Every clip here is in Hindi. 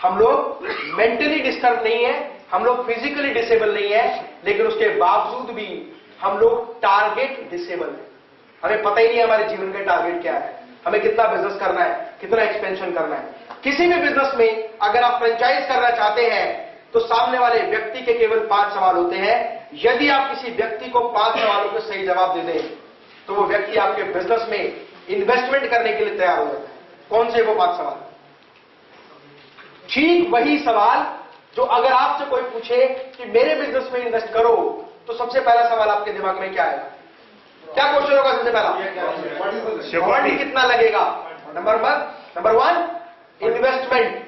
हम लोग मेंटली डिस्टर्ब नहीं है, हम लोग फिजिकली डिसेबल नहीं है, लेकिन उसके बावजूद भी हम लोग टारगेट डिसेबल है। हमें पता ही नहीं है हमारे जीवन का टारगेट क्या है, हमें कितना बिजनेस करना है, कितना एक्सपेंशन करना है। किसी भी बिजनेस में अगर आप फ्रेंचाइज करना चाहते हैं तो सामने वाले व्यक्ति के केवल 5 सवाल होते हैं। यदि आप किसी व्यक्ति को 5 सवालों के सही जवाब दे दें तो वो व्यक्ति आपके बिजनेस में इन्वेस्टमेंट करने के लिए तैयार हो जाता है। कौन से वो 5 सवाल? ठीक वही सवाल जो अगर आपसे कोई पूछे कि मेरे बिजनेस में इन्वेस्ट करो तो सबसे पहला सवाल आपके दिमाग में क्या आएगा? क्या क्वेश्चन होगा सबसे पहला? सिक्योरिटी कितना लगेगा? Number 1 investment.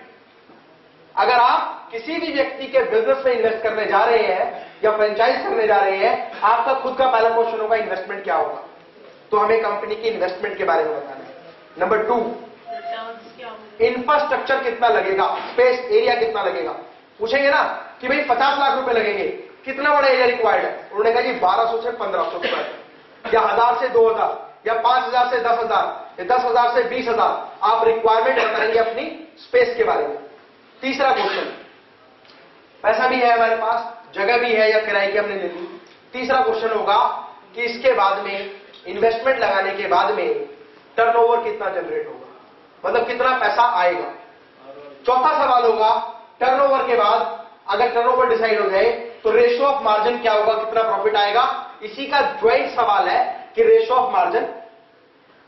अगर आप किसी भी व्यक्ति के बिजनेस में इन्वेस्ट करने जा रहे हैं या फ्रेंचाइज करने जा रहे हैं, आपका खुद का पहला क्वेश्चन होगा इन्वेस्टमेंट क्या होगा। तो हमें कंपनी की इन्वेस्टमेंट के बारे में बताना है। नंबर 2 इंफ्रास्ट्रक्चर कितना लगेगा, स्पेस एरिया कितना लगेगा। पूछेंगे ना कि भाई 50 लाख रुपए लगेंगे, कितना बड़ा एरिया रिक्वायर्ड है? उन्होंने कहा जी 1200 से 1500 स्क्वायर, या 1000 से 2000, या 5000 से 10,000, या 10,000 से 20,000। आप रिक्वायरमेंट बताएंगे अपनी स्पेस के बारे में। तीसरा क्वेश्चन, पैसा भी है हमारे पास, जगह भी है या किराए की हमने ले ली। तीसरा क्वेश्चन होगा कि इसके बाद में इन्वेस्टमेंट लगाने के बाद में टर्नओवर कितना जनरेट होगा, मतलब कितना पैसा आएगा। चौथा सवाल होगा टर्नओवर के बाद अगर टर्नओवर डिसाइड हो जाए तो रेशियो ऑफ मार्जिन क्या होगा, कितना प्रॉफिट आएगा। इसी का ज्वाइंट सवाल है कि ratio of margin,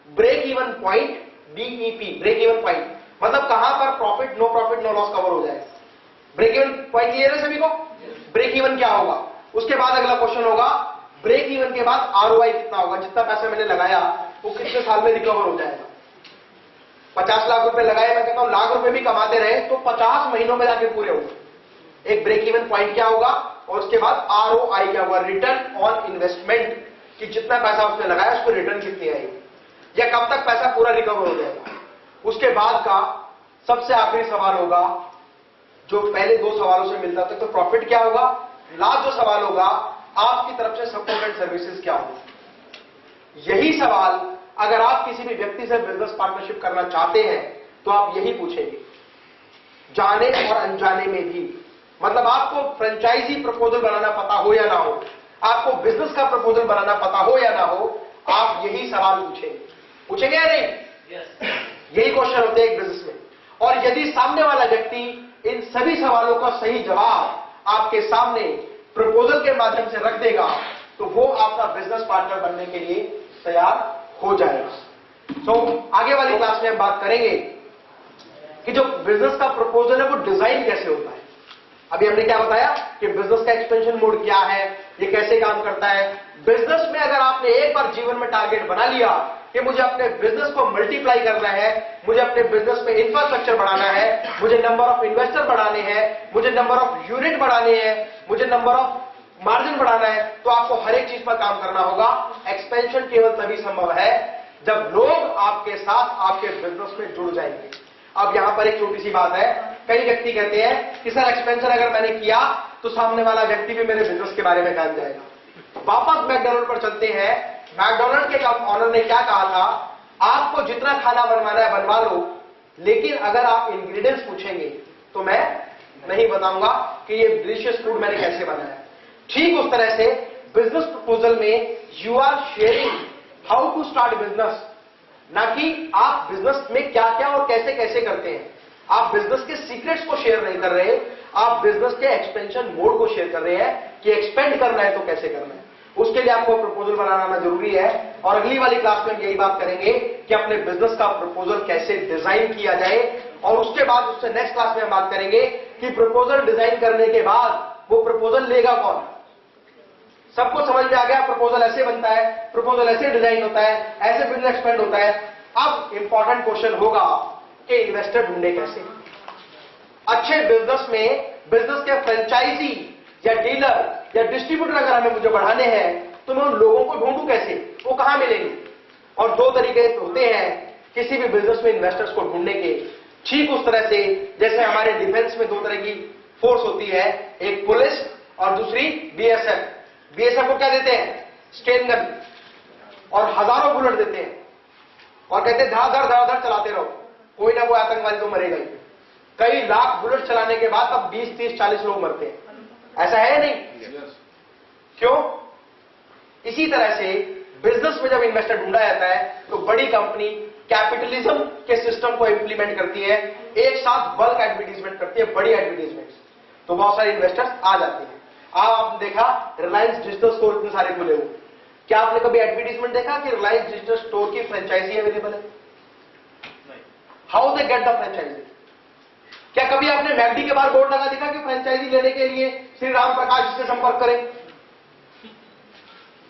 break even point, BEP, break even point, मतलब कहां पर प्रॉफिट नो लॉस कवर हो जाए। ब्रेक इवन पॉइंट क्लियर है सभी को? ब्रेक इवन क्या होगा। उसके बाद अगला क्वेश्चन होगा ब्रेक इवन के बाद आरओआई कितना होगा, जितना पैसा मैंने लगाया वो कितने साल में रिकवर हो जाएगा। 50 लाख रुपए लगाए, मैं कहता हूं लाख रुपए भी कमाते रहे तो 50 महीनों में जाके पूरे होंगे। एक ब्रेक इवन पॉइंट क्या होगा और उसके बाद आरओआई क्या होगा, रिटर्न ऑन इन्वेस्टमेंट, कि जितना पैसा उसने लगाया उसको रिटर्न कितनी आएगी, या कब तक पैसा पूरा रिकवर हो जाएगा। उसके बाद का सबसे आखिरी सवाल होगा जो पहले 2 सवालों से मिलता था, तो प्रॉफिट क्या होगा। लास्ट जो सवाल होगा आपकी तरफ से सपोर्ट एंड सर्विसेज क्या होगा। यही सवाल अगर आप किसी भी व्यक्ति से बिजनेस पार्टनरशिप करना चाहते हैं तो आप यही पूछेंगे, जाने और अनजाने में भी। मतलब आपको फ्रेंचाइजी प्रपोजल बनाना पता हो या ना हो, आपको बिजनेस का प्रपोजल बनाना पता हो या ना हो, आप यही सवाल पूछेंगे या नहीं? यही क्वेश्चन होते हैं एक बिजनेस में। और यदि सामने वाला व्यक्ति इन सभी सवालों का सही जवाब आपके सामने प्रपोजल के माध्यम से रख देगा तो वो आपका बिजनेस पार्टनर बनने के लिए तैयार हो जाएगा। आगे वाली क्लास में हम बात करेंगे कि जो बिजनेस का प्रपोजल है वो डिजाइन कैसे होता है। अभी हमने क्या बताया कि बिजनेस का एक्सपेंशन मोड क्या है, ये कैसे काम करता है। बिजनेस में अगर आपने एक बार जीवन में टारगेट बना लिया कि मुझे अपने बिजनेस को मल्टीप्लाई करना है, मुझे अपने बिजनेस में इंफ्रास्ट्रक्चर बढ़ाना है, मुझे नंबर ऑफ इन्वेस्टर बढ़ाने हैं, मुझे नंबर ऑफ यूनिट बढ़ाने हैं, मुझे नंबर ऑफ मार्जिन बढ़ाना है, तो आपको हर एक चीज पर काम करना होगा। एक्सपेंशन केवल तभी संभव है जब लोग आपके साथ आपके बिजनेस में जुड़ जाएंगे। अब यहां पर एक छोटी सी बात है, कई व्यक्ति कहते हैं कि सर एक्सपेंशन अगर मैंने किया तो सामने वाला व्यक्ति भी मेरे बिजनेस के बारे में जान जाएगा। वापस मैकडोनल्ड पर चलते हैं। मैकडोनल्ड के ऑनर ने क्या कहा था, आपको जितना खाना बनवाना है बनवा लो, लेकिन अगर आप इंग्रेडिएंट्स पूछेंगे तो मैं नहीं बताऊंगा कि ये डिलीशियस फूड मैंने कैसे बनाया। ठीक उस तरह से बिजनेस प्रपोजल में you are sharing how to start business, ना कि आप बिजनेस में क्या क्या और कैसे कैसे करते हैं। आप बिजनेस के सीक्रेट्स को शेयर नहीं कर रहे, आप बिजनेस के एक्सपेंशन मोड को शेयर कर रहे हैं कि एक्सपेंड करना है तो कैसे करना है। उसके लिए आपको प्रपोजल बनाना जरूरी है। और अगली वाली क्लास में हम यही बात करेंगे कि अपने बिजनेस का प्रपोजल कैसे डिजाइन किया जाए। और उसके बाद उससे नेक्स्ट क्लास में हम बात करेंगे कि प्रपोजल डिजाइन करने के बाद वो प्रपोजल लेगा कौन। सबको समझ में आ गया प्रपोजल ऐसे बनता है, प्रपोजल ऐसे डिजाइन होता है, ऐसे बिजनेस एक्सपेंड होता है। अब इंपॉर्टेंट क्वेश्चन होगा कि इन्वेस्टर ढूंढे कैसे। अच्छे बिजनेस में बिजनेस के फ्रेंचाइजी या डीलर या डिस्ट्रीब्यूटर अगर हमें मुझे बढ़ाने हैं तो मैं उन लोगों को ढूंढूं कैसे, वो कहां मिलेंगे। और 2 तरीके होते हैं किसी भी बिजनेस में इन्वेस्टर्स को ढूंढने के। ठीक उस तरह से जैसे हमारे डिफेंस में 2 तरह की फोर्स होती है, एक पुलिस और दूसरी बीएसएफ। बीएसएफ को क्या देते हैं, स्टेन गन और हजारों बुलेट देते हैं और कहते हैं धार धार चलाते रहो, कोई ना कोई आतंकवादी तो मरेगा ही। कई लाख बुलेट चलाने के बाद अब 20, 30, 40 लोग मरते हैं। ऐसा है नहीं? क्यों? इसी तरह से बिजनेस में जब इन्वेस्टर ढूंढा जाता है तो बड़ी कंपनी कैपिटलिज्म के सिस्टम को इंप्लीमेंट करती है, एक साथ बल्क एडवर्टीजमेंट करती है, बड़ी एडवर्टीजमेंट, तो बहुत सारे इन्वेस्टर्स आ जाते हैं। आपने देखा रिलायंस डिजिटल स्टोर इतने सारे खुले हुए, क्या आपने कभी एडवर्टीजमेंट देखा कि रिलायंस डिजिटल स्टोर की फ्रेंचाइजी अवेलेबल है? How they get the franchise? क्या कभी आपने मैगडी के बाहर बोर्ड लगा देखा कि फ्रेंचाइजी लेने के लिए श्री राम प्रकाश से संपर्क करें?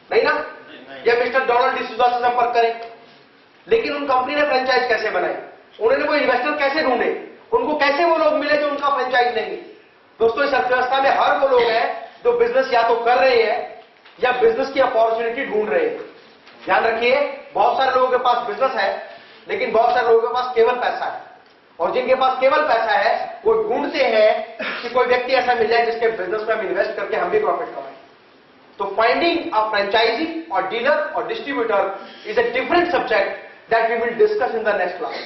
नहीं ना? या मिस्टर डोनाल्ड डिसूजा से संपर्क करें? लेकिन उन कंपनी ने फ्रेंचाइज कैसे बनाई? उन्होंने वो इन्वेस्टर कैसे ढूंढे? उनको कैसे वो लोग मिले जो उनका फ्रेंचाइज लेंगे? दोस्तों, इस अर्थव्यवस्था में हर वो लोग हैं जो बिजनेस या तो कर रहे हैं या बिजनेस की अपॉर्चुनिटी ढूंढ रहे हैं। ध्यान रखिए, बहुत सारे लोगों के पास बिजनेस है लेकिन बहुत सारे लोगों के पास केवल पैसा है, और जिनके पास केवल पैसा है वो ढूंढते हैं कि कोई व्यक्ति ऐसा मिल जाए जिसके बिजनेस में हम इन्वेस्ट करके हम भी प्रॉफिट कमाएं। तो फाइंडिंग अ फ्रेंचाइजी और डीलर और distributor is a different subject that we will discuss in the next class.